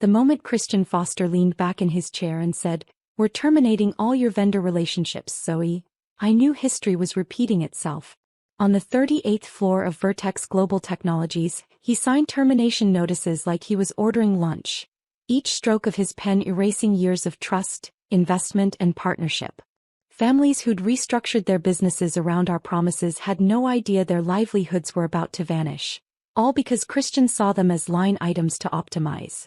The moment Christian Foster leaned back in his chair and said, "We're terminating all your vendor relationships, Zoe," I knew history was repeating itself. On the 38th floor of Vertex Global Technologies, he signed termination notices like he was ordering lunch, each stroke of his pen erasing years of trust, investment and partnership. Families who'd restructured their businesses around our promises had no idea their livelihoods were about to vanish, all because Christian saw them as line items to optimize.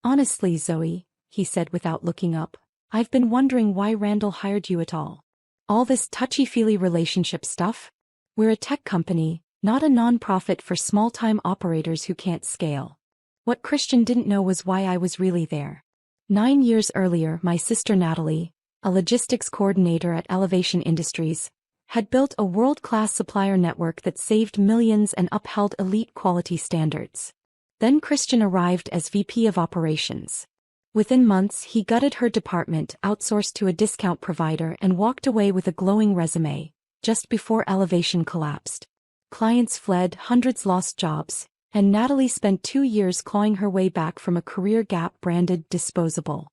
"Honestly, Zoe," he said without looking up, "I've been wondering why Randall hired you at all. All this touchy-feely relationship stuff? We're a tech company, not a non-profit for small-time operators who can't scale." What Christian didn't know was why I was really there. 9 years earlier, my sister Natalie, a logistics coordinator at Elevation Industries, had built a world-class supplier network that saved millions and upheld elite quality standards. Then Christian arrived as VP of Operations. Within months, he gutted her department, outsourced to a discount provider, and walked away with a glowing resume, just before Elevation collapsed. Clients fled, hundreds lost jobs, and Natalie spent 2 years clawing her way back from a career gap branded disposable.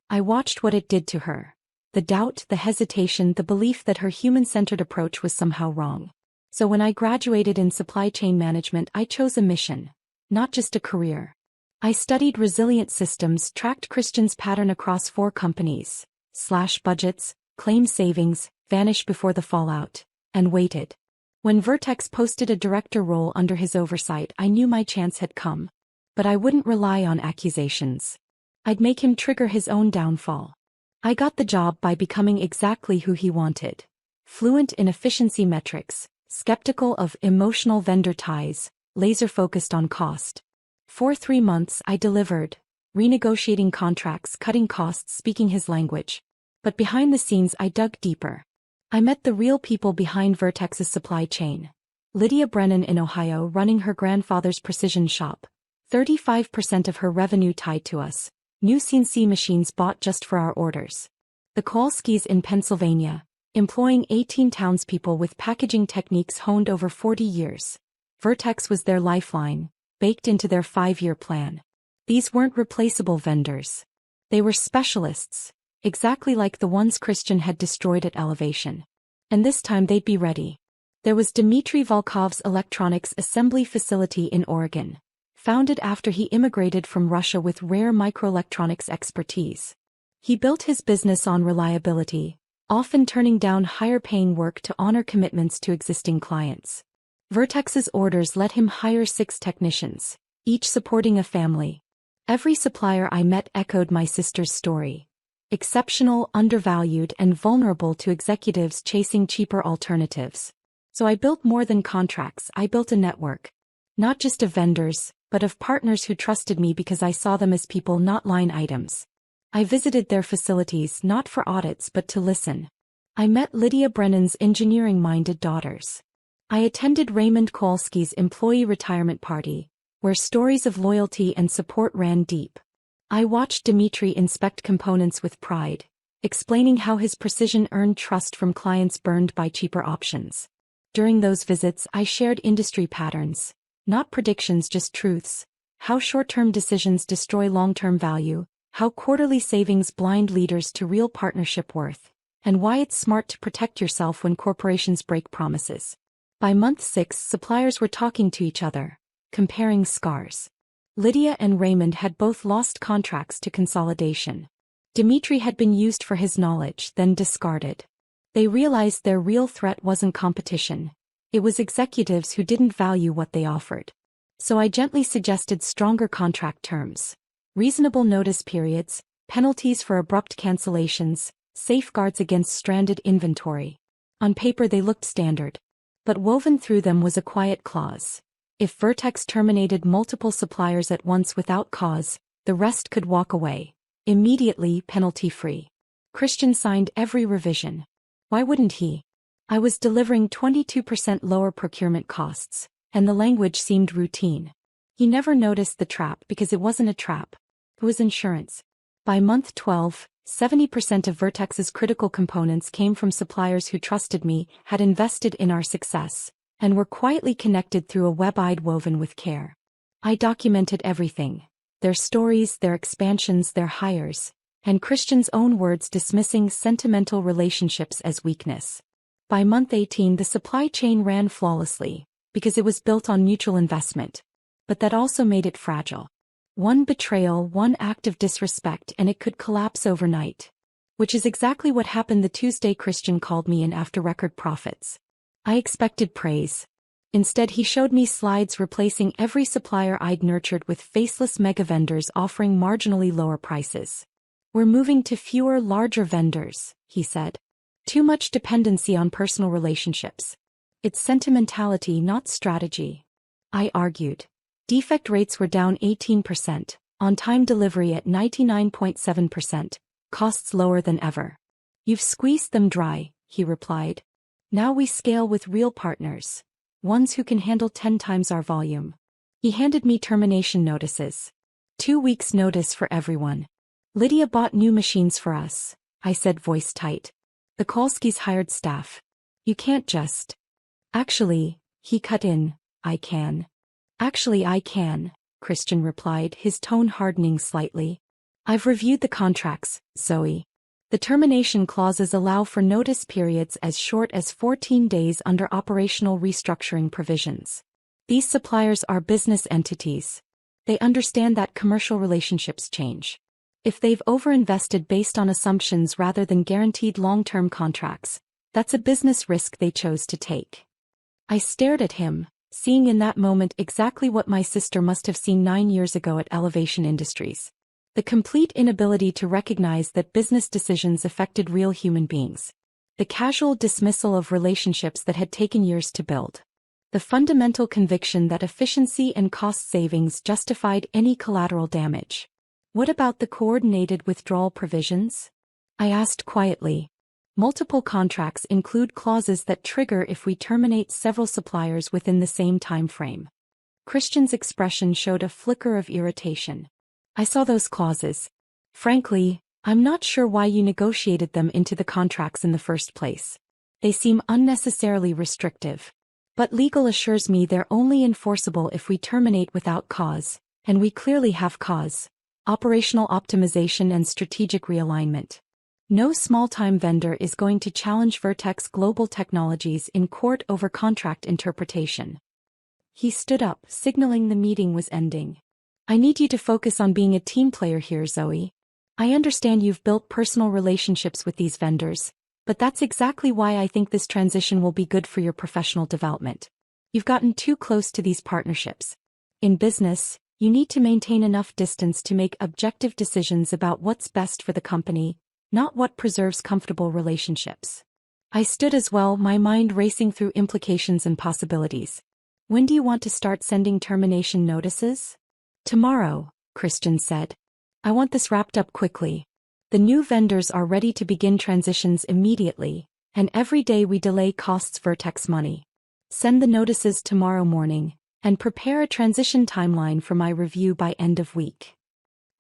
I watched what it did to her. The doubt, the hesitation, the belief that her human-centered approach was somehow wrong. So when I graduated in supply chain management, I chose a mission, not just a career. I studied resilient systems, tracked Christian's pattern across 4 companies, slash budgets, claim savings, vanish before the fallout, and waited. When Vertex posted a director role under his oversight, I knew my chance had come. But I wouldn't rely on accusations. I'd make him trigger his own downfall. I got the job by becoming exactly who he wanted. Fluent in efficiency metrics, skeptical of emotional vendor ties, laser-focused on cost. For 3 months I delivered, renegotiating contracts, cutting costs, speaking his language. But behind the scenes I dug deeper. I met the real people behind Vertex's supply chain. Lydia Brennan in Ohio running her grandfather's precision shop. 35% of her revenue tied to us. New CNC machines bought just for our orders. The Kowalskis in Pennsylvania, employing 18 townspeople with packaging techniques honed over 40 years. Vertex was their lifeline, baked into their 5-year plan. These weren't replaceable vendors. They were specialists, exactly like the ones Christian had destroyed at Elevation. And this time they'd be ready. There was Dmitry Volkov's electronics assembly facility in Oregon, founded after he immigrated from Russia with rare microelectronics expertise. He built his business on reliability, often turning down higher-paying work to honor commitments to existing clients. Vertex's orders let him hire 6 technicians, each supporting a family. Every supplier I met echoed my sister's story. Exceptional, undervalued, and vulnerable to executives chasing cheaper alternatives. So I built more than contracts, I built a network. Not just of vendors, but of partners who trusted me because I saw them as people, not line items. I visited their facilities not for audits but to listen. I met Lydia Brennan's engineering-minded daughters. I attended Raymond Kowalski's employee retirement party, where stories of loyalty and support ran deep. I watched Dmitry inspect components with pride, explaining how his precision earned trust from clients burned by cheaper options. During those visits, I shared industry patterns, not predictions, just truths. How short-term decisions destroy long-term value, how quarterly savings blind leaders to real partnership worth, and why it's smart to protect yourself when corporations break promises. By month 6, suppliers were talking to each other, comparing scars. Lydia and Raymond had both lost contracts to consolidation. Dmitry had been used for his knowledge, then discarded. They realized their real threat wasn't competition. It was executives who didn't value what they offered. So I gently suggested stronger contract terms, reasonable notice periods, penalties for abrupt cancellations, safeguards against stranded inventory. On paper they looked standard. But woven through them was a quiet clause. If Vertex terminated multiple suppliers at once without cause, the rest could walk away, immediately, penalty-free. Christian signed every revision. Why wouldn't he? I was delivering 22% lower procurement costs, and the language seemed routine. He never noticed the trap because it wasn't a trap. It was insurance. By month 12, 70% of Vertex's critical components came from suppliers who trusted me, had invested in our success, and were quietly connected through a web I'd woven with care. I documented everything. Their stories, their expansions, their hires, and Christian's own words dismissing sentimental relationships as weakness. By month 18, the supply chain ran flawlessly, because it was built on mutual investment. But that also made it fragile. One betrayal, one act of disrespect, and it could collapse overnight. Which is exactly what happened the Tuesday Christian called me in after record profits. I expected praise. Instead, he showed me slides replacing every supplier I'd nurtured with faceless mega vendors offering marginally lower prices. We're moving to fewer, larger vendors, he said. Too much dependency on personal relationships. It's sentimentality, not strategy. I argued. Defect rates were down 18%, on-time delivery at 99.7%, costs lower than ever. You've squeezed them dry, he replied. Now we scale with real partners. Ones who can handle 10 times our volume. He handed me termination notices. 2 weeks' notice for everyone. Lydia bought new machines for us, I said, voice tight. The Kolskis hired staff. You can't just. Actually, he cut in, I can. Actually, I can, Christian replied, his tone hardening slightly. I've reviewed the contracts, Zoe. The termination clauses allow for notice periods as short as 14 days under operational restructuring provisions. These suppliers are business entities. They understand that commercial relationships change. If they've overinvested based on assumptions rather than guaranteed long-term contracts, that's a business risk they chose to take. I stared at him, seeing in that moment exactly what my sister must have seen 9 years ago at Elevation Industries. The complete inability to recognize that business decisions affected real human beings. The casual dismissal of relationships that had taken years to build. The fundamental conviction that efficiency and cost savings justified any collateral damage. What about the coordinated withdrawal provisions? I asked quietly. Multiple contracts include clauses that trigger if we terminate several suppliers within the same time frame. Christian's expression showed a flicker of irritation. I saw those clauses. Frankly, I'm not sure why you negotiated them into the contracts in the first place. They seem unnecessarily restrictive. But legal assures me they're only enforceable if we terminate without cause, and we clearly have cause. Operational optimization and strategic realignment. No small-time vendor is going to challenge Vertex Global Technologies in court over contract interpretation. He stood up, signaling the meeting was ending. I need you to focus on being a team player here, Zoe. I understand you've built personal relationships with these vendors, but that's exactly why I think this transition will be good for your professional development. You've gotten too close to these partnerships. In business, you need to maintain enough distance to make objective decisions about what's best for the company, not what preserves comfortable relationships. I stood as well, my mind racing through implications and possibilities. When do you want to start sending termination notices? Tomorrow, Christian said. I want this wrapped up quickly. The new vendors are ready to begin transitions immediately, and every day we delay costs Vertex money. Send the notices tomorrow morning, and prepare a transition timeline for my review by end of week.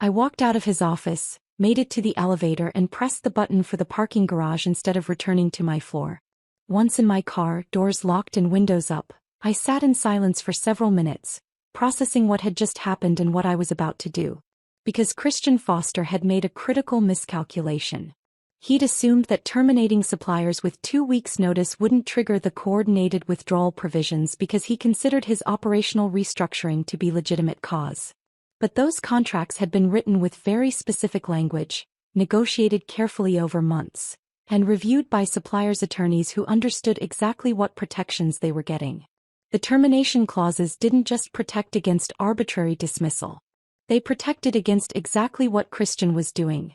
I walked out of his office, made it to the elevator and pressed the button for the parking garage instead of returning to my floor. Once in my car, doors locked and windows up, I sat in silence for several minutes, processing what had just happened and what I was about to do. Because Christian Foster had made a critical miscalculation. He'd assumed that terminating suppliers with 2 weeks' notice wouldn't trigger the coordinated withdrawal provisions because he considered his operational restructuring to be legitimate cause. But those contracts had been written with very specific language, negotiated carefully over months, and reviewed by suppliers' attorneys who understood exactly what protections they were getting. The termination clauses didn't just protect against arbitrary dismissal. They protected against exactly what Christian was doing.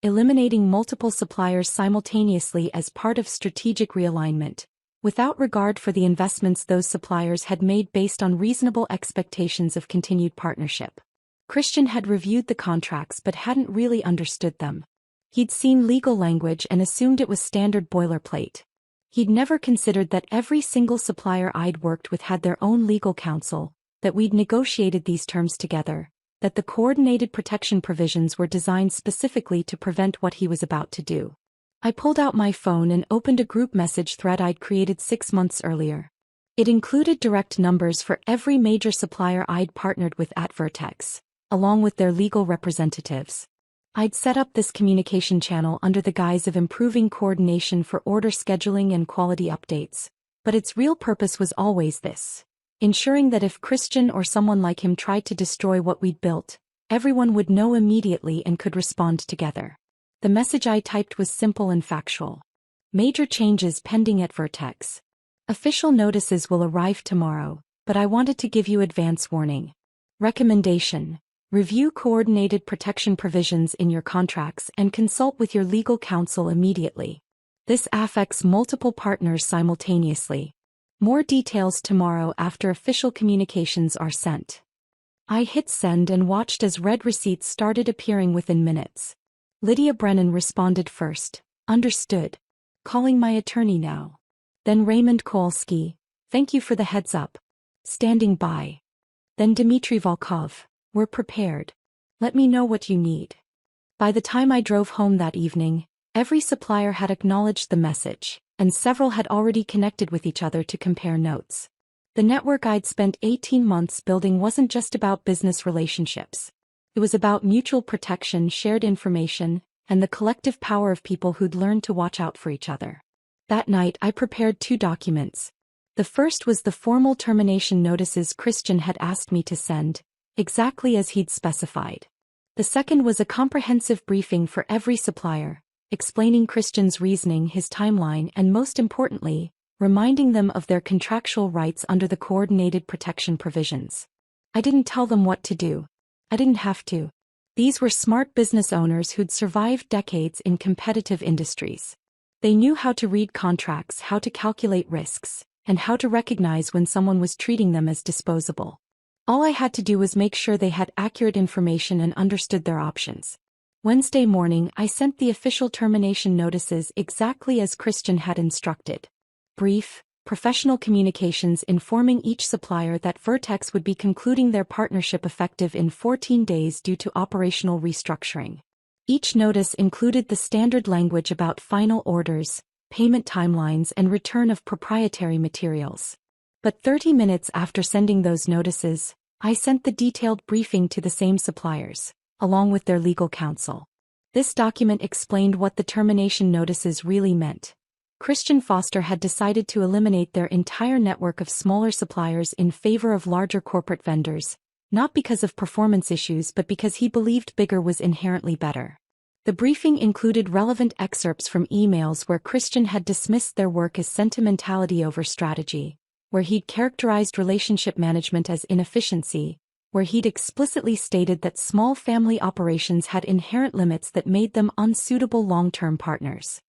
Eliminating multiple suppliers simultaneously as part of strategic realignment, without regard for the investments those suppliers had made based on reasonable expectations of continued partnership. Christian had reviewed the contracts but hadn't really understood them. He'd seen legal language and assumed it was standard boilerplate. He'd never considered that every single supplier I'd worked with had their own legal counsel, that we'd negotiated these terms together, that the coordinated protection provisions were designed specifically to prevent what he was about to do. I pulled out my phone and opened a group message thread I'd created 6 months earlier. It included direct numbers for every major supplier I'd partnered with at Vertex. along with their legal representatives. I'd set up this communication channel under the guise of improving coordination for order scheduling and quality updates, but its real purpose was always this: ensuring that if Christian or someone like him tried to destroy what we'd built, everyone would know immediately and could respond together. The message I typed was simple and factual. Major changes pending at Vertex. Official notices will arrive tomorrow, but I wanted to give you advance warning. Recommendation: review coordinated protection provisions in your contracts and consult with your legal counsel immediately. This affects multiple partners simultaneously. More details tomorrow after official communications are sent. I hit send and watched as red receipts started appearing within minutes. Lydia Brennan responded first. Understood. Calling my attorney now. Then Raymond Kowalski. Thank you for the heads up. Standing by. Then Dmitry Volkov. We're prepared. Let me know what you need. By the time I drove home that evening, every supplier had acknowledged the message, and several had already connected with each other to compare notes. The network I'd spent 18 months building wasn't just about business relationships. It was about mutual protection, shared information, and the collective power of people who'd learned to watch out for each other. That night I prepared 2 documents. The first was the formal termination notices Christian had asked me to send, exactly as he'd specified. The second was a comprehensive briefing for every supplier, explaining Christian's reasoning, his timeline, and most importantly, reminding them of their contractual rights under the coordinated protection provisions. I didn't tell them what to do. I didn't have to. These were smart business owners who'd survived decades in competitive industries. They knew how to read contracts, how to calculate risks, and how to recognize when someone was treating them as disposable. All I had to do was make sure they had accurate information and understood their options. Wednesday morning, I sent the official termination notices exactly as Christian had instructed. Brief, professional communications informing each supplier that Vertex would be concluding their partnership effective in 14 days due to operational restructuring. Each notice included the standard language about final orders, payment timelines, and return of proprietary materials. But 30 minutes after sending those notices, I sent the detailed briefing to the same suppliers, along with their legal counsel. This document explained what the termination notices really meant. Christian Foster had decided to eliminate their entire network of smaller suppliers in favor of larger corporate vendors, not because of performance issues but because he believed bigger was inherently better. The briefing included relevant excerpts from emails where Christian had dismissed their work as sentimentality over strategy, where he'd characterized relationship management as inefficiency, where he'd explicitly stated that small family operations had inherent limits that made them unsuitable long-term partners.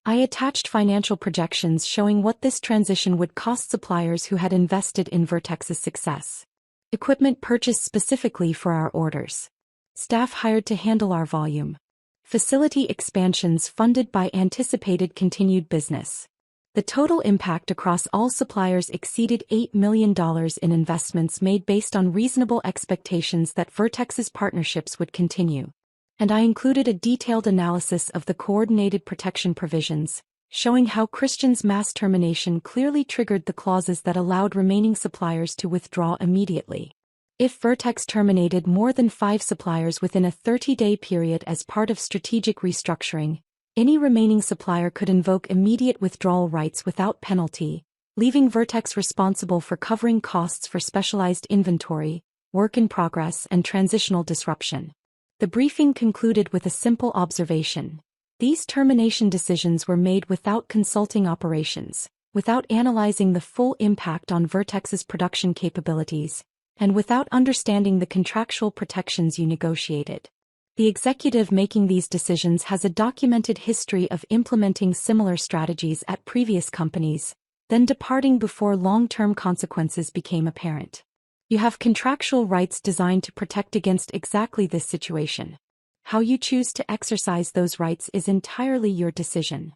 I attached financial projections showing what this transition would cost suppliers who had invested in Vertex's success. Equipment purchased specifically for our orders. Staff hired to handle our volume. Facility expansions funded by anticipated continued business. The total impact across all suppliers exceeded $8 million in investments made based on reasonable expectations that Vertex's partnerships would continue. And I included a detailed analysis of the coordinated protection provisions, showing how Christian's mass termination clearly triggered the clauses that allowed remaining suppliers to withdraw immediately. If Vertex terminated more than 5 suppliers within a 30-day period as part of strategic restructuring, any remaining supplier could invoke immediate withdrawal rights without penalty, leaving Vertex responsible for covering costs for specialized inventory, work in progress, and transitional disruption. The briefing concluded with a simple observation. These termination decisions were made without consulting operations, without analyzing the full impact on Vertex's production capabilities, and without understanding the contractual protections you negotiated. The executive making these decisions has a documented history of implementing similar strategies at previous companies, then departing before long-term consequences became apparent. You have contractual rights designed to protect against exactly this situation. How you choose to exercise those rights is entirely your decision.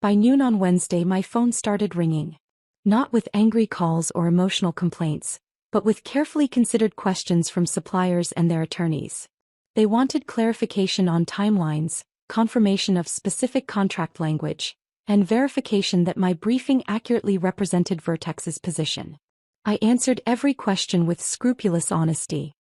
By noon on Wednesday, my phone started ringing. Not with angry calls or emotional complaints, but with carefully considered questions from suppliers and their attorneys. They wanted clarification on timelines, confirmation of specific contract language, and verification that my briefing accurately represented Vertex's position. I answered every question with scrupulous honesty.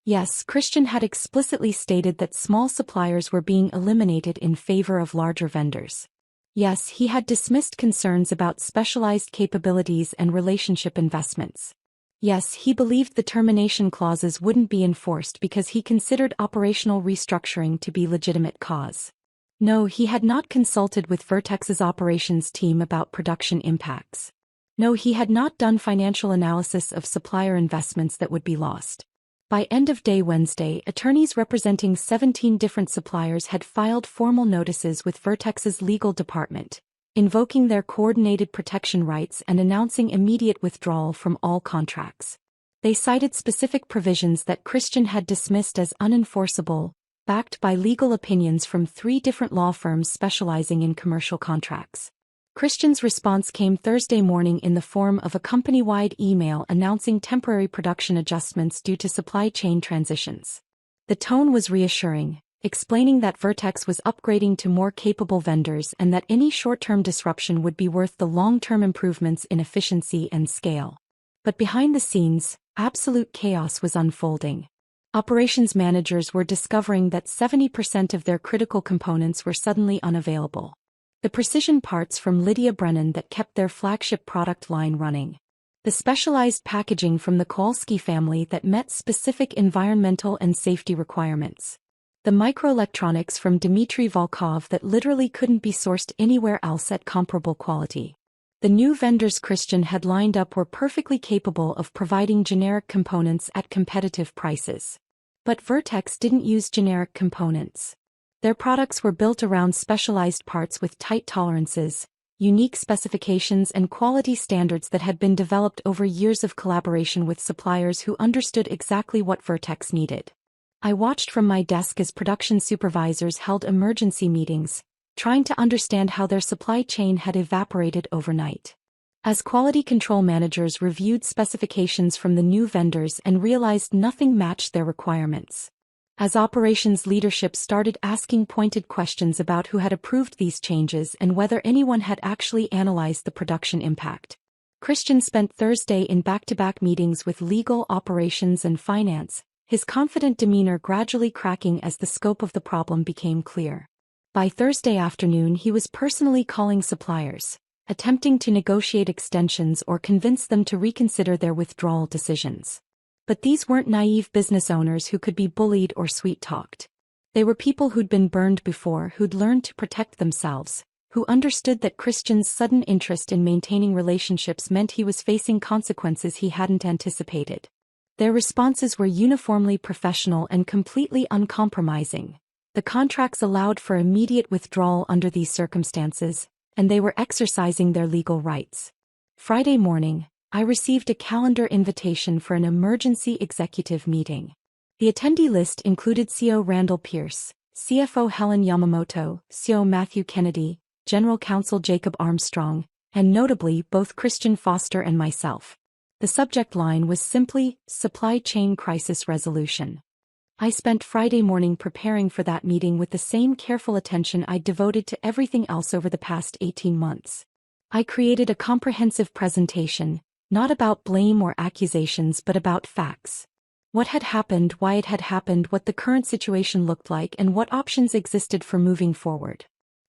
Yes, Christian had explicitly stated that small suppliers were being eliminated in favor of larger vendors. Yes, he had dismissed concerns about specialized capabilities and relationship investments. Yes, he believed the termination clauses wouldn't be enforced because he considered operational restructuring to be legitimate cause. No, he had not consulted with Vertex's operations team about production impacts. No, he had not done financial analysis of supplier investments that would be lost. By end of day Wednesday, attorneys representing 17 different suppliers had filed formal notices with Vertex's legal department, invoking their coordinated protection rights and announcing immediate withdrawal from all contracts. They cited specific provisions that Christian had dismissed as unenforceable, backed by legal opinions from 3 different law firms specializing in commercial contracts. Christian's response came Thursday morning in the form of a company-wide email announcing temporary production adjustments due to supply chain transitions. The tone was reassuring, explaining that Vertex was upgrading to more capable vendors and that any short-term disruption would be worth the long-term improvements in efficiency and scale. But behind the scenes, absolute chaos was unfolding. Operations managers were discovering that 70% of their critical components were suddenly unavailable. The precision parts from Lydia Brennan that kept their flagship product line running. The specialized packaging from the Kowalski family that met specific environmental and safety requirements. The microelectronics from Dmitry Volkov that literally couldn't be sourced anywhere else at comparable quality. The new vendors Christian had lined up were perfectly capable of providing generic components at competitive prices. But Vertex didn't use generic components. Their products were built around specialized parts with tight tolerances, unique specifications and quality standards that had been developed over years of collaboration with suppliers who understood exactly what Vertex needed. I watched from my desk as production supervisors held emergency meetings, trying to understand how their supply chain had evaporated overnight. As quality control managers reviewed specifications from the new vendors and realized nothing matched their requirements. As operations leadership started asking pointed questions about who had approved these changes and whether anyone had actually analyzed the production impact. Christian spent Thursday in back-to-back meetings with legal, operations and finance, his confident demeanor gradually cracking as the scope of the problem became clear. By Thursday afternoon he was personally calling suppliers, attempting to negotiate extensions or convince them to reconsider their withdrawal decisions. But these weren't naive business owners who could be bullied or sweet-talked. They were people who'd been burned before, who'd learned to protect themselves, who understood that Christian's sudden interest in maintaining relationships meant he was facing consequences he hadn't anticipated. Their responses were uniformly professional and completely uncompromising. The contracts allowed for immediate withdrawal under these circumstances, and they were exercising their legal rights. Friday morning, I received a calendar invitation for an emergency executive meeting. The attendee list included CEO Randall Pierce, CFO Helen Yamamoto, CEO Matthew Kennedy, General Counsel Jacob Armstrong, and notably both Christian Foster and myself. The subject line was simply, Supply Chain Crisis Resolution. I spent Friday morning preparing for that meeting with the same careful attention I'd devoted to everything else over the past 18 months. I created a comprehensive presentation, not about blame or accusations but about facts. What had happened, why it had happened, what the current situation looked like, and what options existed for moving forward.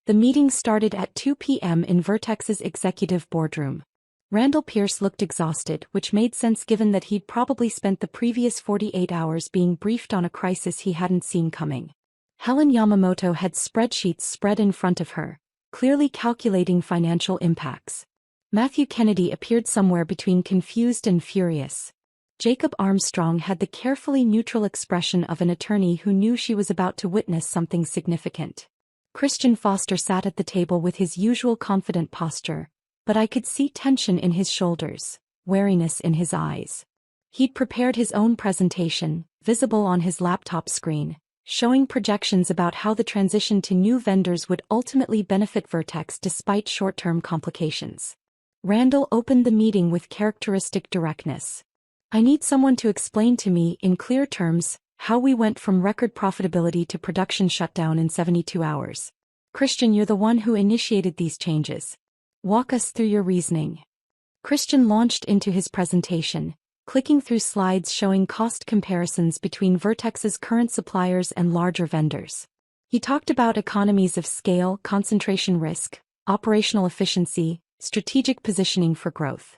The meeting started at 2 p.m. in Vertex's executive boardroom. Randall Pierce looked exhausted, which made sense given that he'd probably spent the previous 48 hours being briefed on a crisis he hadn't seen coming. Helen Yamamoto had spreadsheets spread in front of her, clearly calculating financial impacts. Matthew Kennedy appeared somewhere between confused and furious. Jacob Armstrong had the carefully neutral expression of an attorney who knew she was about to witness something significant. Christian Foster sat at the table with his usual confident posture, but I could see tension in his shoulders, wariness in his eyes. He'd prepared his own presentation, visible on his laptop screen, showing projections about how the transition to new vendors would ultimately benefit Vertex despite short-term complications. Randall opened the meeting with characteristic directness. I need someone to explain to me, in clear terms, how we went from record profitability to production shutdown in 72 hours. Christian, you're the one who initiated these changes. Walk us through your reasoning. Christian launched into his presentation, clicking through slides showing cost comparisons between Vertex's current suppliers and larger vendors. He talked about economies of scale, concentration risk, operational efficiency, strategic positioning for growth.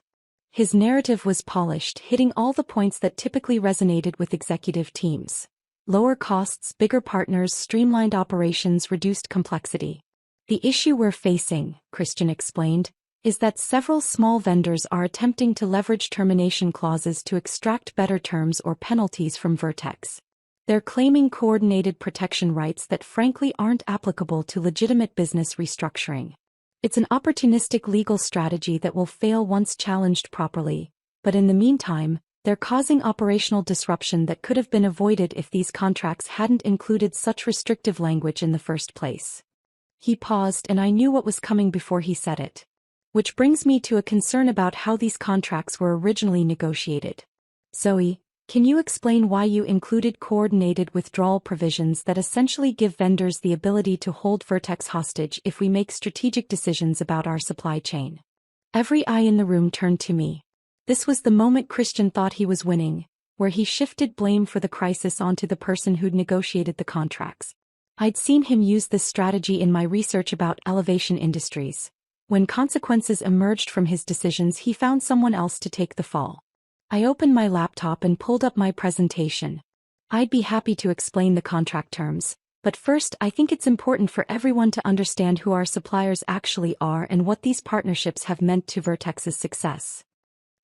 His narrative was polished, hitting all the points that typically resonated with executive teams. Lower costs, bigger partners, streamlined operations, reduced complexity. The issue we're facing, Christian explained, is that several small vendors are attempting to leverage termination clauses to extract better terms or penalties from Vertex. They're claiming coordinated protection rights that frankly aren't applicable to legitimate business restructuring. It's an opportunistic legal strategy that will fail once challenged properly, but in the meantime, they're causing operational disruption that could have been avoided if these contracts hadn't included such restrictive language in the first place. He paused, and I knew what was coming before he said it. Which brings me to a concern about how these contracts were originally negotiated. Zoe, can you explain why you included coordinated withdrawal provisions that essentially give vendors the ability to hold Vertex hostage if we make strategic decisions about our supply chain? Every eye in the room turned to me. This was the moment Christian thought he was winning, where he shifted blame for the crisis onto the person who'd negotiated the contracts. I'd seen him use this strategy in my research about Elevation Industries. When consequences emerged from his decisions, he found someone else to take the fall. I opened my laptop and pulled up my presentation. I'd be happy to explain the contract terms, but first I think it's important for everyone to understand who our suppliers actually are and what these partnerships have meant to Vertex's success.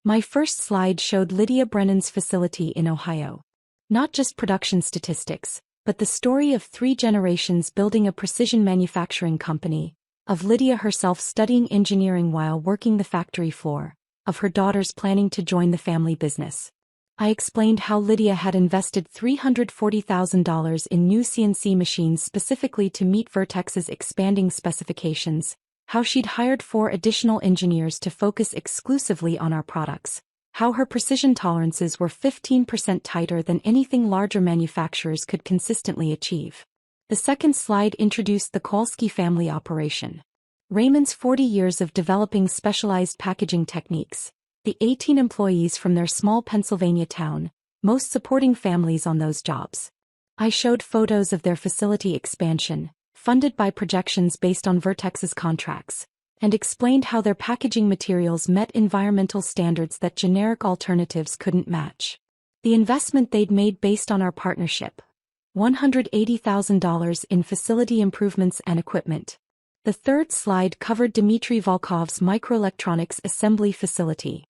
My first slide showed Lydia Brennan's facility in Ohio. Not just production statistics, but the story of 3 generations building a precision manufacturing company, of Lydia herself studying engineering while working the factory floor, of her daughters planning to join the family business. I explained how Lydia had invested $340,000 in new CNC machines specifically to meet Vertex's expanding specifications, how she'd hired 4 additional engineers to focus exclusively on our products, how her precision tolerances were 15% tighter than anything larger manufacturers could consistently achieve. The second slide introduced the Kowalski family operation. Raymond's 40 years of developing specialized packaging techniques, the 18 employees from their small Pennsylvania town, most supporting families on those jobs. I showed photos of their facility expansion, funded by projections based on Vertex's contracts, and explained how their packaging materials met environmental standards that generic alternatives couldn't match. The investment they'd made based on our partnership, $180,000 in facility improvements and equipment. The third slide covered Dmitry Volkov's microelectronics assembly facility.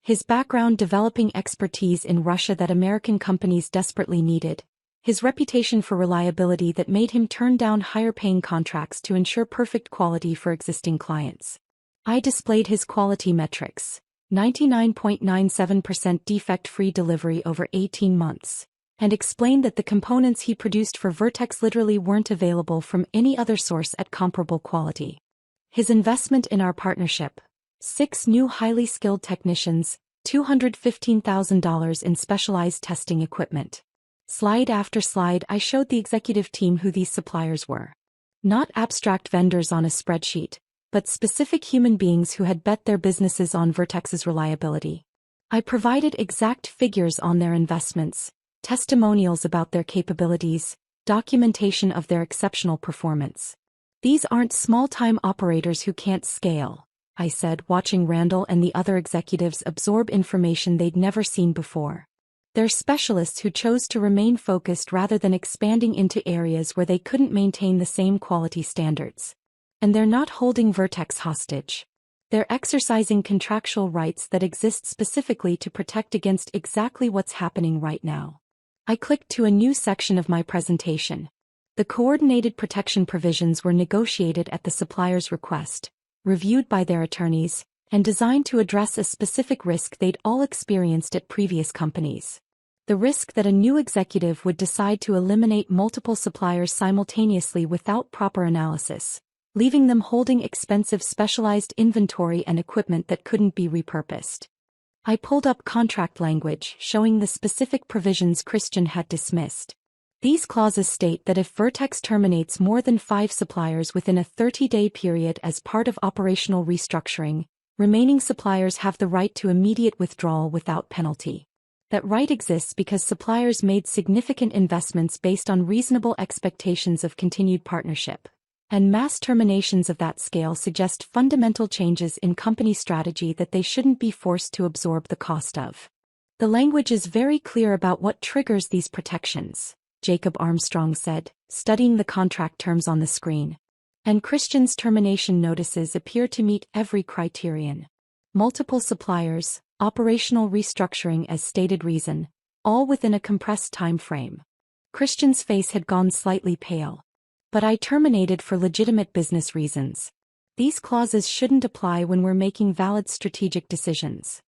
His background developing expertise in Russia that American companies desperately needed, his reputation for reliability that made him turn down higher-paying contracts to ensure perfect quality for existing clients. I displayed his quality metrics, 99.97% defect-free delivery over 18 months, and explained that the components he produced for Vertex literally weren't available from any other source at comparable quality. His investment in our partnership, 6 new highly skilled technicians, $215,000 in specialized testing equipment. Slide after slide I showed the executive team who these suppliers were. Not abstract vendors on a spreadsheet, but specific human beings who had bet their businesses on Vertex's reliability. I provided exact figures on their investments, testimonials about their capabilities, documentation of their exceptional performance. These aren't small-time operators who can't scale, I said, watching Randall and the other executives absorb information they'd never seen before. They're specialists who chose to remain focused rather than expanding into areas where they couldn't maintain the same quality standards. And they're not holding Vertex hostage. They're exercising contractual rights that exist specifically to protect against exactly what's happening right now. I clicked to a new section of my presentation. The coordinated protection provisions were negotiated at the supplier's request, reviewed by their attorneys, and designed to address a specific risk they'd all experienced at previous companies. The risk that a new executive would decide to eliminate multiple suppliers simultaneously without proper analysis, leaving them holding expensive specialized inventory and equipment that couldn't be repurposed. I pulled up contract language showing the specific provisions Christian had dismissed. These clauses state that if Vertex terminates more than 5 suppliers within a 30-day period as part of operational restructuring, remaining suppliers have the right to immediate withdrawal without penalty. That right exists because suppliers made significant investments based on reasonable expectations of continued partnership. And mass terminations of that scale suggest fundamental changes in company strategy that they shouldn't be forced to absorb the cost of. The language is very clear about what triggers these protections, Jacob Armstrong said, studying the contract terms on the screen. And Christian's termination notices appear to meet every criterion. Multiple suppliers, operational restructuring as stated reason, all within a compressed time frame. Christian's face had gone slightly pale. But I terminated for legitimate business reasons. These clauses shouldn't apply when we're making valid strategic decisions.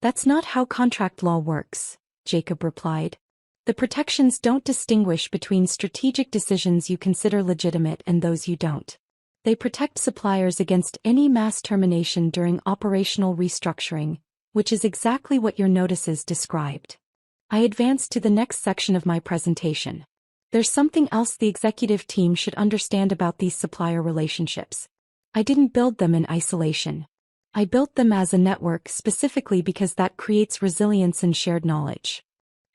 That's not how contract law works, Jacob replied. The protections don't distinguish between strategic decisions you consider legitimate and those you don't. They protect suppliers against any mass termination during operational restructuring, which is exactly what your notices described. I advanced to the next section of my presentation. There's something else the executive team should understand about these supplier relationships. I didn't build them in isolation. I built them as a network specifically because that creates resilience and shared knowledge.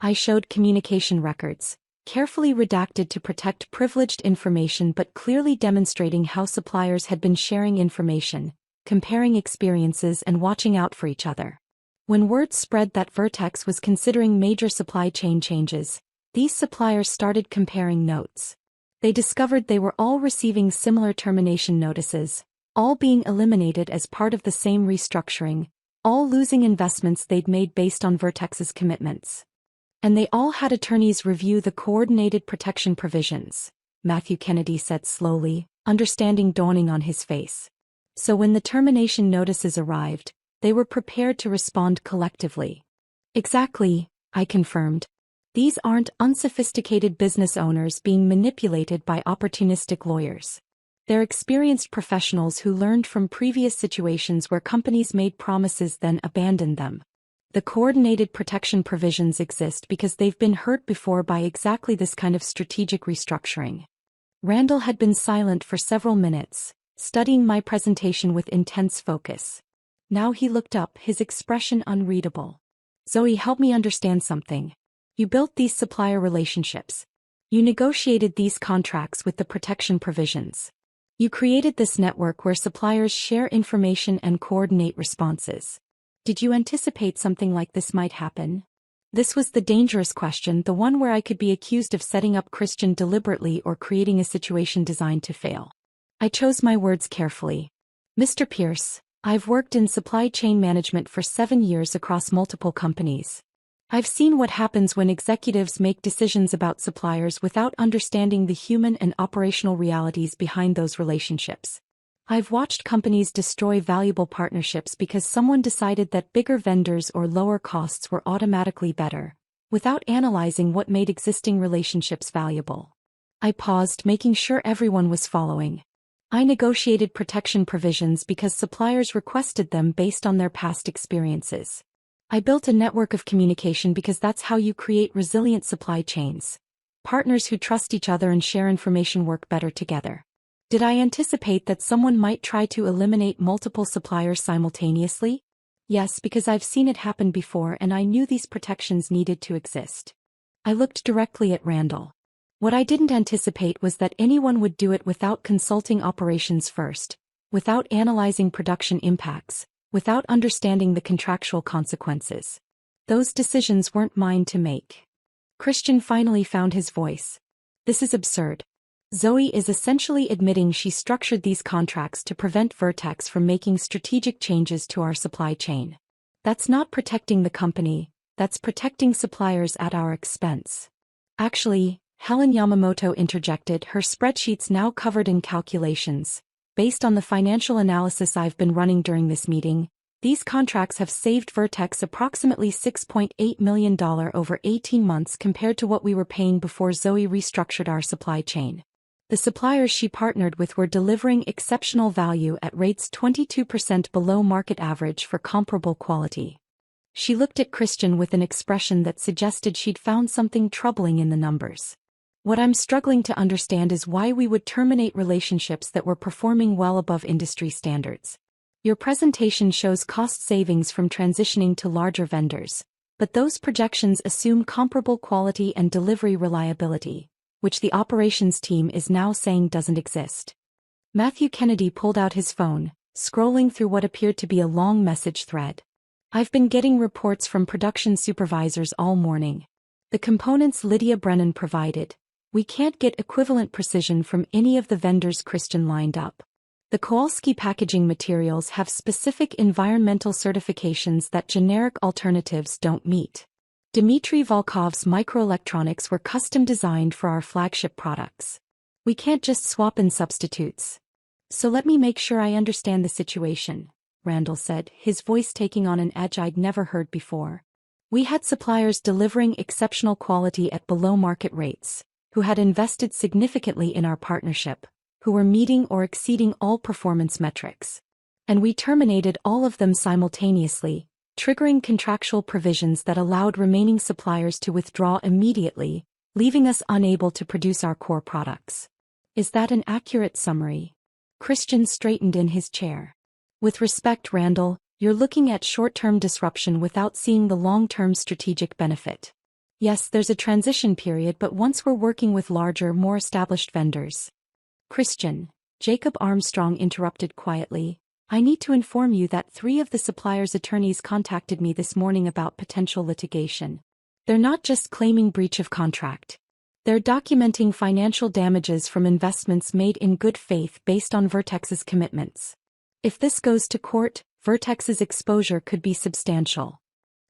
I showed communication records, carefully redacted to protect privileged information but clearly demonstrating how suppliers had been sharing information, comparing experiences and watching out for each other. When word spread that Vertex was considering major supply chain changes, these suppliers started comparing notes. They discovered they were all receiving similar termination notices, all being eliminated as part of the same restructuring, all losing investments they'd made based on Vertex's commitments. And they all had attorneys review the coordinated protection provisions, Matthew Kennedy said slowly, understanding dawning on his face. So when the termination notices arrived, they were prepared to respond collectively. Exactly, I confirmed. These aren't unsophisticated business owners being manipulated by opportunistic lawyers. They're experienced professionals who learned from previous situations where companies made promises then abandoned them. The coordinated protection provisions exist because they've been hurt before by exactly this kind of strategic restructuring. Randall had been silent for several minutes, studying my presentation with intense focus. Now he looked up, his expression unreadable. Zoe, help me understand something. You built these supplier relationships. You negotiated these contracts with the protection provisions. You created this network where suppliers share information and coordinate responses. Did you anticipate something like this might happen? This was the dangerous question, the one where I could be accused of setting up Christian deliberately or creating a situation designed to fail. I chose my words carefully. Mr. Pierce, I've worked in supply chain management for 7 years across multiple companies. I've seen what happens when executives make decisions about suppliers without understanding the human and operational realities behind those relationships. I've watched companies destroy valuable partnerships because someone decided that bigger vendors or lower costs were automatically better, without analyzing what made existing relationships valuable. I paused, making sure everyone was following. I negotiated protection provisions because suppliers requested them based on their past experiences. I built a network of communication because that's how you create resilient supply chains. Partners who trust each other and share information work better together. Did I anticipate that someone might try to eliminate multiple suppliers simultaneously? Yes, because I've seen it happen before and I knew these protections needed to exist. I looked directly at Randall. What I didn't anticipate was that anyone would do it without consulting operations first, without analyzing production impacts, without understanding the contractual consequences. Those decisions weren't mine to make. Christian finally found his voice. This is absurd. Zoe is essentially admitting she structured these contracts to prevent Vertex from making strategic changes to our supply chain. That's not protecting the company, that's protecting suppliers at our expense. Actually, Helen Yamamoto interjected, her spreadsheets now covered in calculations. Based on the financial analysis I've been running during this meeting, these contracts have saved Vertex approximately $6.8 million over 18 months compared to what we were paying before Zoe restructured our supply chain. The suppliers she partnered with were delivering exceptional value at rates 22% below market average for comparable quality. She looked at Christian with an expression that suggested she'd found something troubling in the numbers. What I'm struggling to understand is why we would terminate relationships that were performing well above industry standards. Your presentation shows cost savings from transitioning to larger vendors, But those projections assume comparable quality and delivery reliability, which the operations team is now saying doesn't exist. Matthew Kennedy pulled out his phone, scrolling through what appeared to be a long message thread. I've been getting reports from production supervisors all morning. The components Lydia Brennan provided, we can't get equivalent precision from any of the vendors Christian lined up. The Kowalski packaging materials have specific environmental certifications that generic alternatives don't meet. Dmitry Volkov's microelectronics were custom designed for our flagship products. We can't just swap in substitutes. So let me make sure I understand the situation, Randall said, his voice taking on an edge I'd never heard before. We had suppliers delivering exceptional quality at below-market rates, who had invested significantly in our partnership, who were meeting or exceeding all performance metrics. And we terminated all of them simultaneously, triggering contractual provisions that allowed remaining suppliers to withdraw immediately, leaving us unable to produce our core products. Is that an accurate summary? Christian straightened in his chair. With respect, Randall, you're looking at short-term disruption without seeing the long-term strategic benefit. Yes, there's a transition period, but once we're working with larger, more established vendors. Christian, Jacob Armstrong interrupted quietly, I need to inform you that 3 of the supplier's attorneys contacted me this morning about potential litigation. They're not just claiming breach of contract. They're documenting financial damages from investments made in good faith based on Vertex's commitments. If this goes to court, Vertex's exposure could be substantial.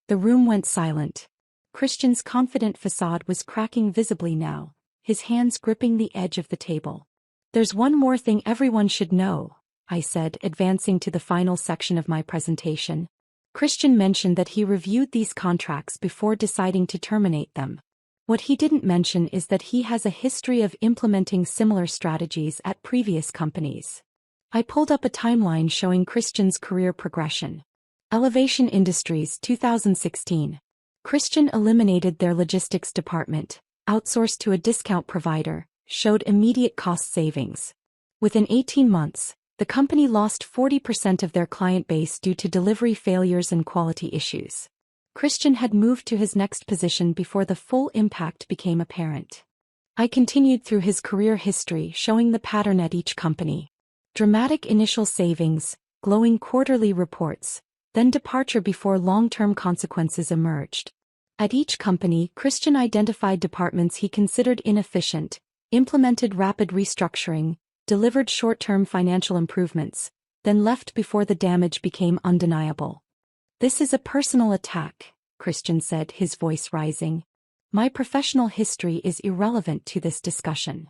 The room went silent. Christian's confident facade was cracking visibly now, his hands gripping the edge of the table. There's one more thing everyone should know, I said, advancing to the final section of my presentation. Christian mentioned that he reviewed these contracts before deciding to terminate them. What he didn't mention is that he has a history of implementing similar strategies at previous companies. I pulled up a timeline showing Christian's career progression. Elevation Industries 2016. Christian eliminated their logistics department, outsourced to a discount provider, showed immediate cost savings. Within 18 months, the company lost 40% of their client base due to delivery failures and quality issues. Christian had moved to his next position before the full impact became apparent. I continued through his career history, showing the pattern at each company. Dramatic initial savings, glowing quarterly reports, then departure before long-term consequences emerged. At each company, Christian identified departments he considered inefficient, implemented rapid restructuring, delivered short-term financial improvements, then left before the damage became undeniable. This is a personal attack, Christian said, his voice rising. My professional history is irrelevant to this discussion.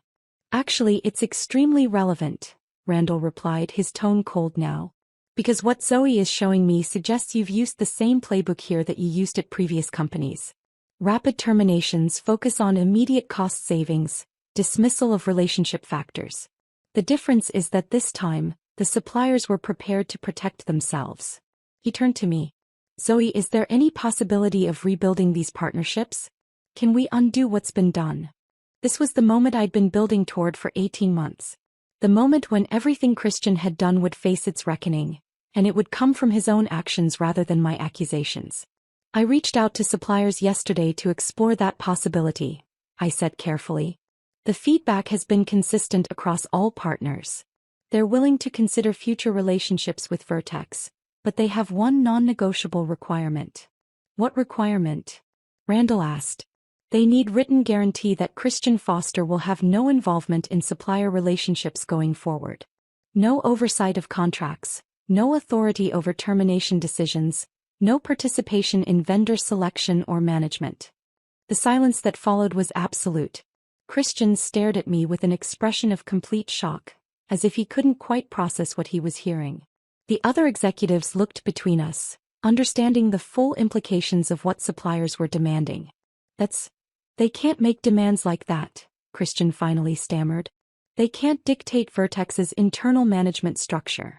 Actually, it's extremely relevant, Randall replied, his tone cold now. Because what Zoe is showing me suggests you've used the same playbook here that you used at previous companies. Rapid terminations focus on immediate cost savings, dismissal of relationship factors. The difference is that this time, the suppliers were prepared to protect themselves. He turned to me. Zoe, is there any possibility of rebuilding these partnerships? Can we undo what's been done? This was the moment I'd been building toward for 18 months. The moment when everything Christian had done would face its reckoning, and it would come from his own actions rather than my accusations. I reached out to suppliers yesterday to explore that possibility, I said carefully. The feedback has been consistent across all partners. They're willing to consider future relationships with Vertex, but they have one non-negotiable requirement. What requirement? Randall asked. They need written guarantee that Christian Foster will have no involvement in supplier relationships going forward. No oversight of contracts, no authority over termination decisions, no participation in vendor selection or management. The silence that followed was absolute. Christian stared at me with an expression of complete shock, as if he couldn't quite process what he was hearing. The other executives looked between us, understanding the full implications of what suppliers were demanding. They can't make demands like that, Christian finally stammered. They can't dictate Vertex's internal management structure.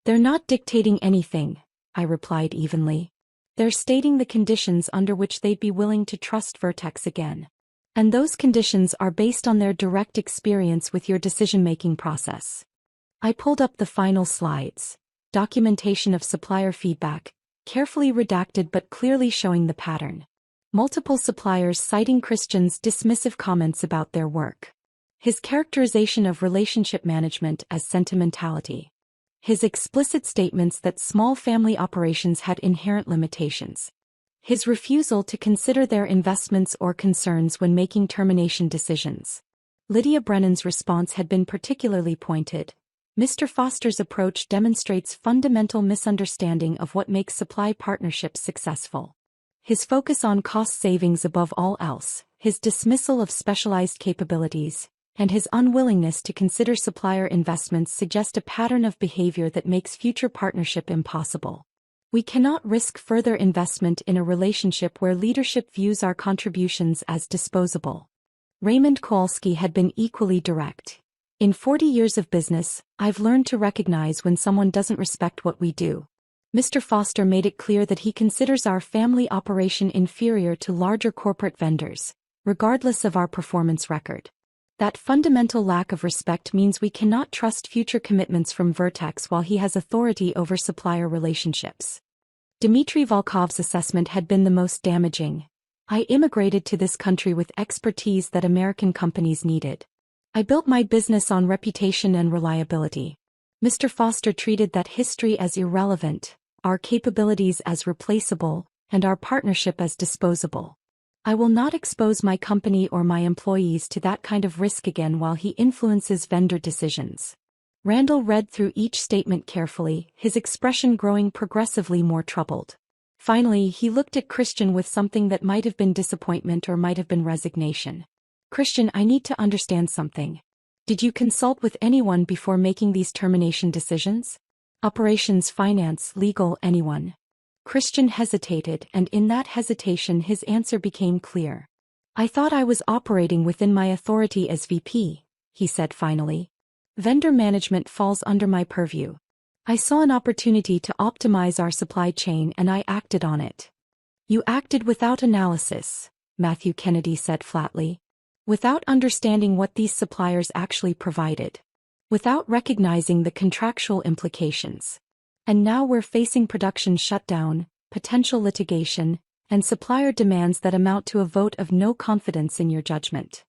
They're not dictating anything, I replied evenly. They're stating the conditions under which they'd be willing to trust Vertex again. And those conditions are based on their direct experience with your decision-making process. I pulled up the final slides, documentation of supplier feedback, carefully redacted but clearly showing the pattern. Multiple suppliers citing Christian's dismissive comments about their work. His characterization of relationship management as sentimentality. His explicit statements that small family operations had inherent limitations. His refusal to consider their investments or concerns when making termination decisions. Lydia Brennan's response had been particularly pointed. Mr. Foster's approach demonstrates fundamental misunderstanding of what makes supply partnerships successful. His focus on cost savings above all else, his dismissal of specialized capabilities, and his unwillingness to consider supplier investments suggest a pattern of behavior that makes future partnership impossible. We cannot risk further investment in a relationship where leadership views our contributions as disposable. Raymond Kowalski had been equally direct. In 40 years of business, I've learned to recognize when someone doesn't respect what we do. Mr. Foster made it clear that he considers our family operation inferior to larger corporate vendors, regardless of our performance record. That fundamental lack of respect means we cannot trust future commitments from Vertex while he has authority over supplier relationships. Dmitry Volkov's assessment had been the most damaging. I immigrated to this country with expertise that American companies needed. I built my business on reputation and reliability. Mr. Foster treated that history as irrelevant, our capabilities as replaceable, and our partnership as disposable. I will not expose my company or my employees to that kind of risk again while he influences vendor decisions. Randall read through each statement carefully, his expression growing progressively more troubled. Finally, he looked at Christian with something that might have been disappointment or might have been resignation. Christian, I need to understand something. Did you consult with anyone before making these termination decisions? Operations, finance, legal, anyone? Christian hesitated, and in that hesitation his answer became clear. I thought I was operating within my authority as VP, he said finally. Vendor management falls under my purview. I saw an opportunity to optimize our supply chain and I acted on it. You acted without analysis, Matthew Kennedy said flatly. Without understanding what these suppliers actually provided. Without recognizing the contractual implications. And now we're facing production shutdown, potential litigation, and supplier demands that amount to a vote of no confidence in your judgment.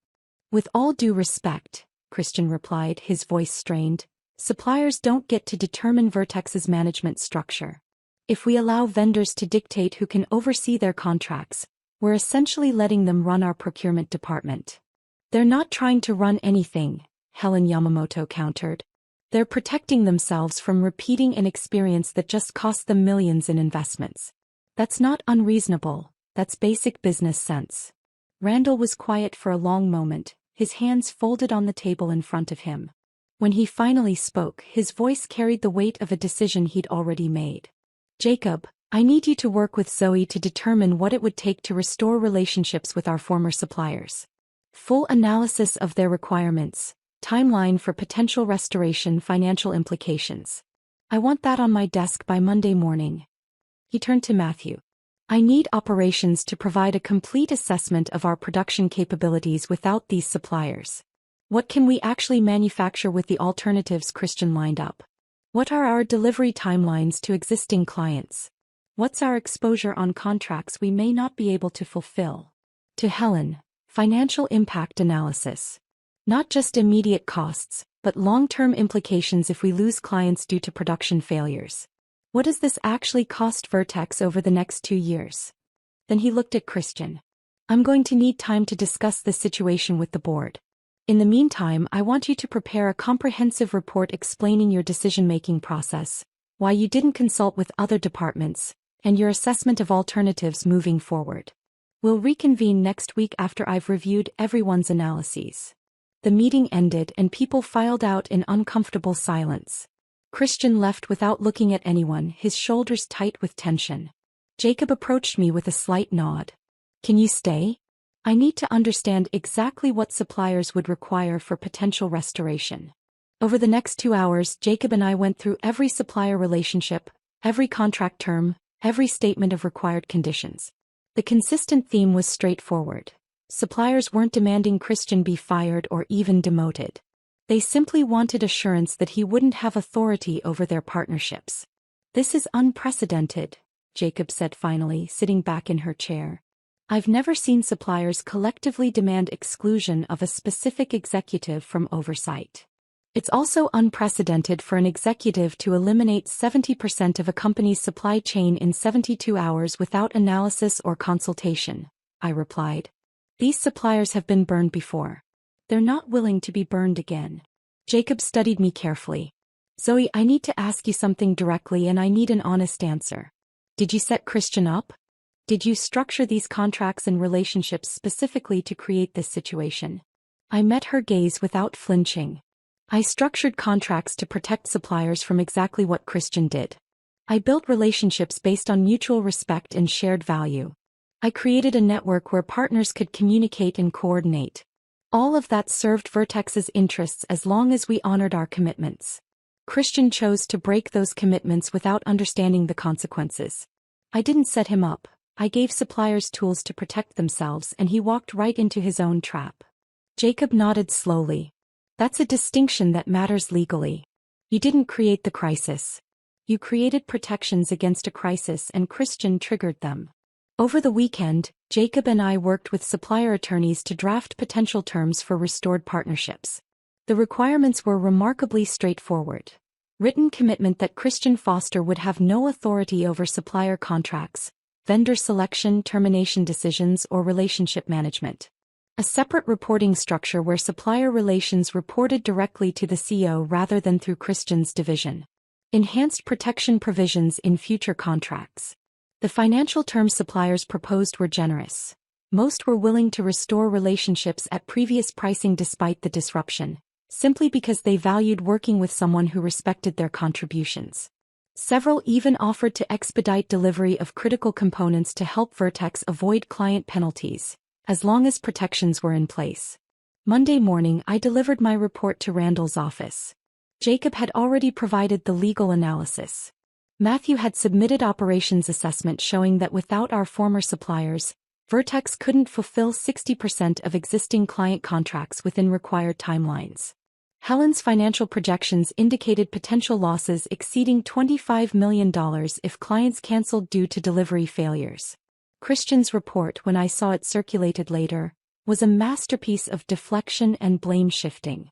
With all due respect, Christian replied, his voice strained, suppliers don't get to determine Vertex's management structure. If we allow vendors to dictate who can oversee their contracts, we're essentially letting them run our procurement department. They're not trying to run anything, Helen Yamamoto countered. They're protecting themselves from repeating an experience that just cost them millions in investments. That's not unreasonable, that's basic business sense. Randall was quiet for a long moment, his hands folded on the table in front of him. When he finally spoke, his voice carried the weight of a decision he'd already made. Jacob, I need you to work with Zoe to determine what it would take to restore relationships with our former suppliers. Full analysis of their requirements, timeline for potential restoration, financial implications. I want that on my desk by Monday morning. He turned to Matthew. I need operations to provide a complete assessment of our production capabilities without these suppliers. What can we actually manufacture with the alternatives Christian lined up? What are our delivery timelines to existing clients? What's our exposure on contracts we may not be able to fulfill? To Helen, financial impact analysis. Not just immediate costs, but long-term implications if we lose clients due to production failures. What does this actually cost Vertex over the next 2 years? Then he looked at Christian. I'm going to need time to discuss this situation with the board. In the meantime, I want you to prepare a comprehensive report explaining your decision-making process, why you didn't consult with other departments, and your assessment of alternatives moving forward. We'll reconvene next week after I've reviewed everyone's analyses. The meeting ended and people filed out in uncomfortable silence. Christian left without looking at anyone, his shoulders tight with tension. Jacob approached me with a slight nod. Can you stay? I need to understand exactly what suppliers would require for potential restoration. Over the next 2 hours, Jacob and I went through every supplier relationship, every contract term, every statement of required conditions. The consistent theme was straightforward. Suppliers weren't demanding Christian be fired or even demoted. They simply wanted assurance that he wouldn't have authority over their partnerships. This is unprecedented, Jacob said finally, sitting back in her chair. I've never seen suppliers collectively demand exclusion of a specific executive from oversight. It's also unprecedented for an executive to eliminate 70% of a company's supply chain in 72 hours without analysis or consultation, I replied. These suppliers have been burned before. They're not willing to be burned again. Jacob studied me carefully. Zoe, I need to ask you something directly and I need an honest answer. Did you set Christian up? Did you structure these contracts and relationships specifically to create this situation? I met her gaze without flinching. I structured contracts to protect suppliers from exactly what Christian did. I built relationships based on mutual respect and shared value. I created a network where partners could communicate and coordinate. All of that served Vertex's interests as long as we honored our commitments. Christian chose to break those commitments without understanding the consequences. I didn't set him up. I gave suppliers tools to protect themselves and he walked right into his own trap. Jacob nodded slowly. That's a distinction that matters legally. You didn't create the crisis. You created protections against a crisis and Christian triggered them. Over the weekend, Jacob and I worked with supplier attorneys to draft potential terms for restored partnerships. The requirements were remarkably straightforward. Written commitment that Christian Foster would have no authority over supplier contracts, vendor selection, termination decisions, or relationship management. A separate reporting structure where supplier relations reported directly to the CEO rather than through Christian's division. Enhanced protection provisions in future contracts. The financial terms suppliers proposed were generous. Most were willing to restore relationships at previous pricing despite the disruption, simply because they valued working with someone who respected their contributions. Several even offered to expedite delivery of critical components to help Vertex avoid client penalties, as long as protections were in place. Monday morning I delivered my report to Randall's office. Jacob had already provided the legal analysis. Matthew had submitted operations assessment showing that without our former suppliers, Vertex couldn't fulfill 60% of existing client contracts within required timelines. Helen's financial projections indicated potential losses exceeding $25 million if clients canceled due to delivery failures. Christian's report, when I saw it circulated later, was a masterpiece of deflection and blame shifting.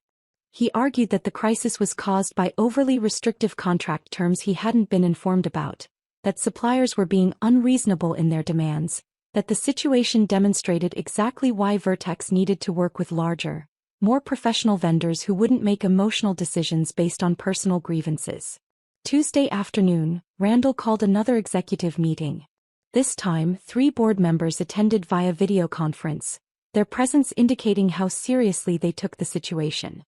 He argued that the crisis was caused by overly restrictive contract terms he hadn't been informed about, that suppliers were being unreasonable in their demands, that the situation demonstrated exactly why Vertex needed to work with larger, more professional vendors who wouldn't make emotional decisions based on personal grievances. Tuesday afternoon, Randall called another executive meeting. This time, 3 board members attended via video conference, their presence indicating how seriously they took the situation.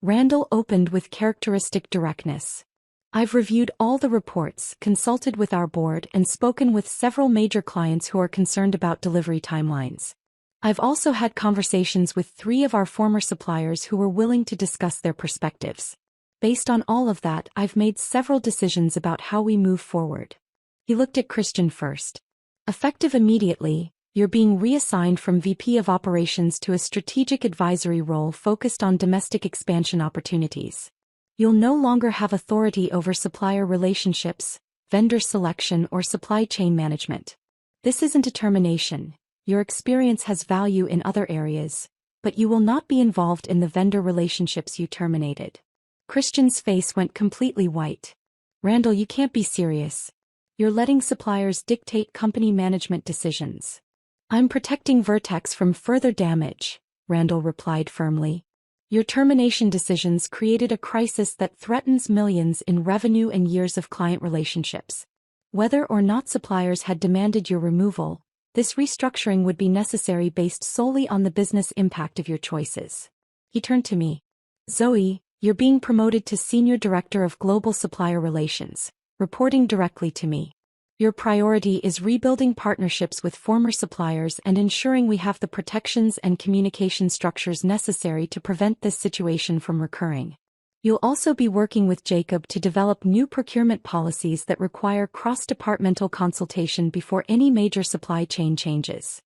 Randall opened with characteristic directness. I've reviewed all the reports, consulted with our board, and spoken with several major clients who are concerned about delivery timelines. I've also had conversations with 3 of our former suppliers who were willing to discuss their perspectives. Based on all of that, I've made several decisions about how we move forward. He looked at Christian first. Effective immediately, you're being reassigned from VP of Operations to a strategic advisory role focused on domestic expansion opportunities. You'll no longer have authority over supplier relationships, vendor selection, or supply chain management. This isn't a termination. Your experience has value in other areas, but you will not be involved in the vendor relationships you terminated. Christian's face went completely white. Randall, you can't be serious. You're letting suppliers dictate company management decisions. I'm protecting Vertex from further damage, Randall replied firmly. Your termination decisions created a crisis that threatens millions in revenue and years of client relationships. Whether or not suppliers had demanded your removal, this restructuring would be necessary based solely on the business impact of your choices. He turned to me. Zoe, you're being promoted to Senior Director of Global Supplier Relations, reporting directly to me. Your priority is rebuilding partnerships with former suppliers and ensuring we have the protections and communication structures necessary to prevent this situation from recurring. You'll also be working with Jacob to develop new procurement policies that require cross-departmental consultation before any major supply chain changes.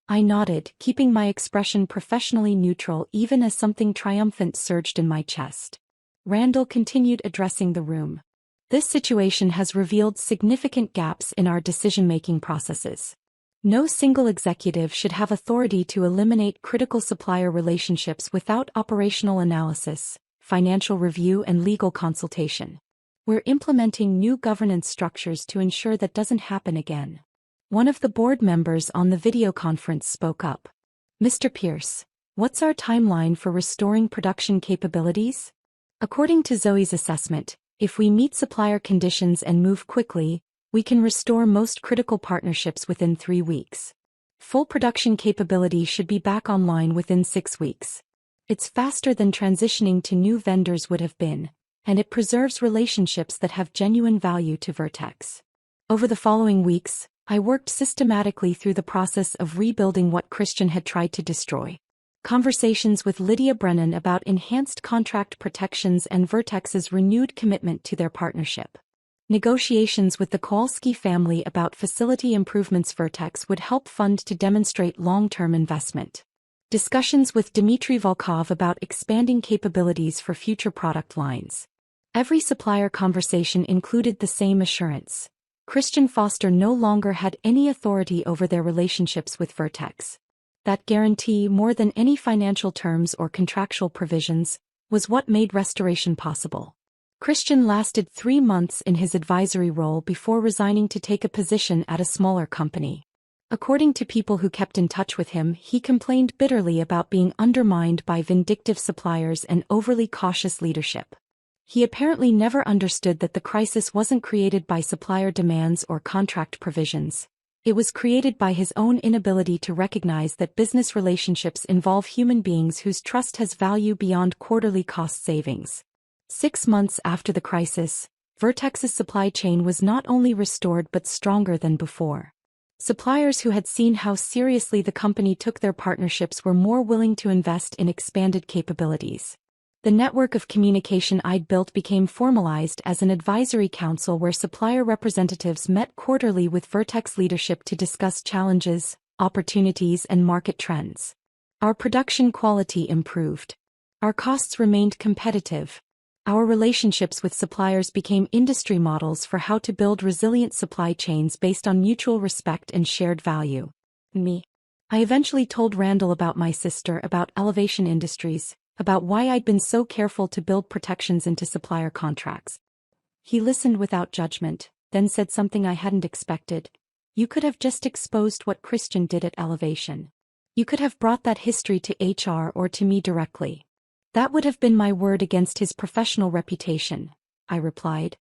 I nodded, keeping my expression professionally neutral even as something triumphant surged in my chest. Randall continued addressing the room. This situation has revealed significant gaps in our decision-making processes. No single executive should have authority to eliminate critical supplier relationships without operational analysis, financial review, and legal consultation. We're implementing new governance structures to ensure that doesn't happen again. One of the board members on the video conference spoke up. Mr. Pierce, what's our timeline for restoring production capabilities? According to Zoe's assessment, if we meet supplier conditions and move quickly, we can restore most critical partnerships within 3 weeks. Full production capability should be back online within 6 weeks. It's faster than transitioning to new vendors would have been, and it preserves relationships that have genuine value to Vertex. Over the following weeks, I worked systematically through the process of rebuilding what Christian had tried to destroy. Conversations with Lydia Brennan about enhanced contract protections and Vertex's renewed commitment to their partnership. Negotiations with the Kowalski family about facility improvements Vertex would help fund to demonstrate long-term investment. Discussions with Dmitry Volkov about expanding capabilities for future product lines. Every supplier conversation included the same assurance. Christian Foster no longer had any authority over their relationships with Vertex. That guarantee, more than any financial terms or contractual provisions, was what made restoration possible. Christian lasted 3 months in his advisory role before resigning to take a position at a smaller company. According to people who kept in touch with him, he complained bitterly about being undermined by vindictive suppliers and overly cautious leadership. He apparently never understood that the crisis wasn't created by supplier demands or contract provisions. It was created by his own inability to recognize that business relationships involve human beings whose trust has value beyond quarterly cost savings. 6 months after the crisis, Vertex's supply chain was not only restored but stronger than before. Suppliers who had seen how seriously the company took their partnerships were more willing to invest in expanded capabilities. The network of communication I'd built became formalized as an advisory council where supplier representatives met quarterly with Vertex leadership to discuss challenges, opportunities, and market trends. Our production quality improved. Our costs remained competitive. Our relationships with suppliers became industry models for how to build resilient supply chains based on mutual respect and shared value. I eventually told Randall about my sister, about Elevation Industries, about why I'd been so careful to build protections into supplier contracts. He listened without judgment, then said something I hadn't expected. You could have just exposed what Christian did at Elevation. You could have brought that history to HR or to me directly. That would have been my word against his professional reputation, I replied.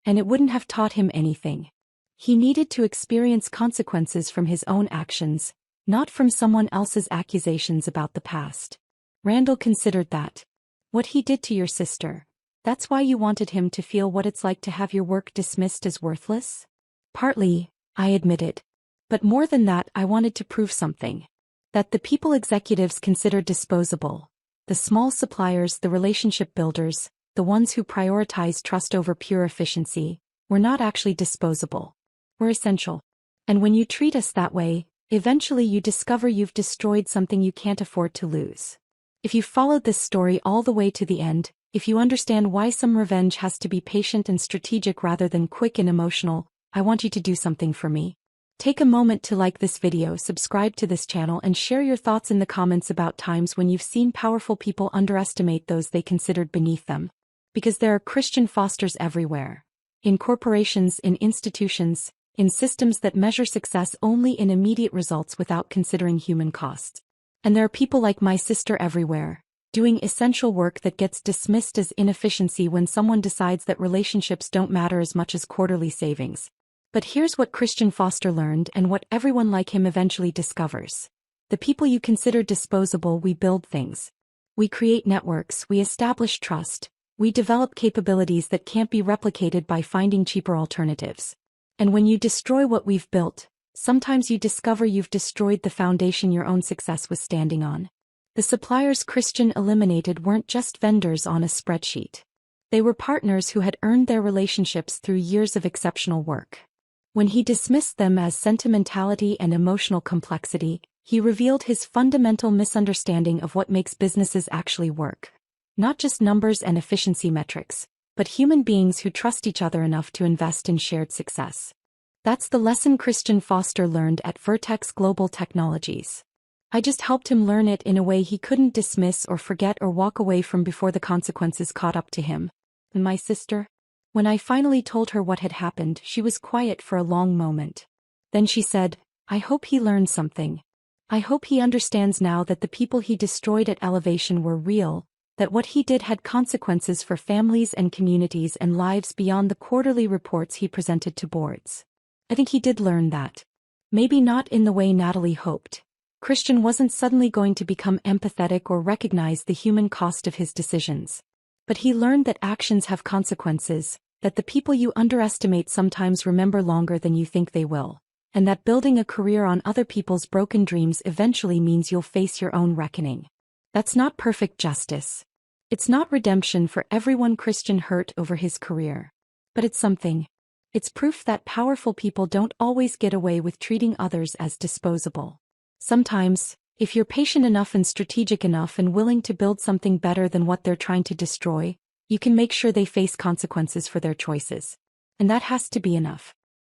And it wouldn't have taught him anything. He needed to experience consequences from his own actions, not from someone else's accusations about the past. Randall considered that. What he did to your sister, that's why you wanted him to feel what it's like to have your work dismissed as worthless? Partly, I admitted. But more than that, I wanted to prove something. That the people executives considered disposable, the small suppliers, the relationship builders, the ones who prioritize trust over pure efficiency, were not actually disposable. We're essential. And when you treat us that way, eventually you discover you've destroyed something you can't afford to lose. If you followed this story all the way to the end, if you understand why some revenge has to be patient and strategic rather than quick and emotional, I want you to do something for me. Take a moment to like this video, subscribe to this channel, and share your thoughts in the comments about times when you've seen powerful people underestimate those they considered beneath them. Because there are Christian Fosters everywhere. In corporations, in institutions, in systems that measure success only in immediate results without considering human costs. And there are people like my sister everywhere, doing essential work that gets dismissed as inefficiency when someone decides that relationships don't matter as much as quarterly savings. But here's what Christian Foster learned and what everyone like him eventually discovers. The people you consider disposable, we build things. We create networks, we establish trust, we develop capabilities that can't be replicated by finding cheaper alternatives. And when you destroy what we've built, sometimes you discover you've destroyed the foundation your own success was standing on. The suppliers Christian eliminated weren't just vendors on a spreadsheet. They were partners who had earned their relationships through years of exceptional work. When he dismissed them as sentimentality and emotional complexity, he revealed his fundamental misunderstanding of what makes businesses actually work. Not just numbers and efficiency metrics, but human beings who trust each other enough to invest in shared success. That's the lesson Christian Foster learned at Vertex Global Technologies. I just helped him learn it in a way he couldn't dismiss or forget or walk away from before the consequences caught up to him. And my sister? When I finally told her what had happened, she was quiet for a long moment. Then she said, "I hope he learned something. I hope he understands now that the people he destroyed at Elevation were real, that what he did had consequences for families and communities and lives beyond the quarterly reports he presented to boards." I think he did learn that. Maybe not in the way Natalie hoped. Christian wasn't suddenly going to become empathetic or recognize the human cost of his decisions. But he learned that actions have consequences, that the people you underestimate sometimes remember longer than you think they will, and that building a career on other people's broken dreams eventually means you'll face your own reckoning. That's not perfect justice. It's not redemption for everyone Christian hurt over his career. But it's something. It's proof that powerful people don't always get away with treating others as disposable. Sometimes, if you're patient enough and strategic enough and willing to build something better than what they're trying to destroy, you can make sure they face consequences for their choices. And that has to be enough.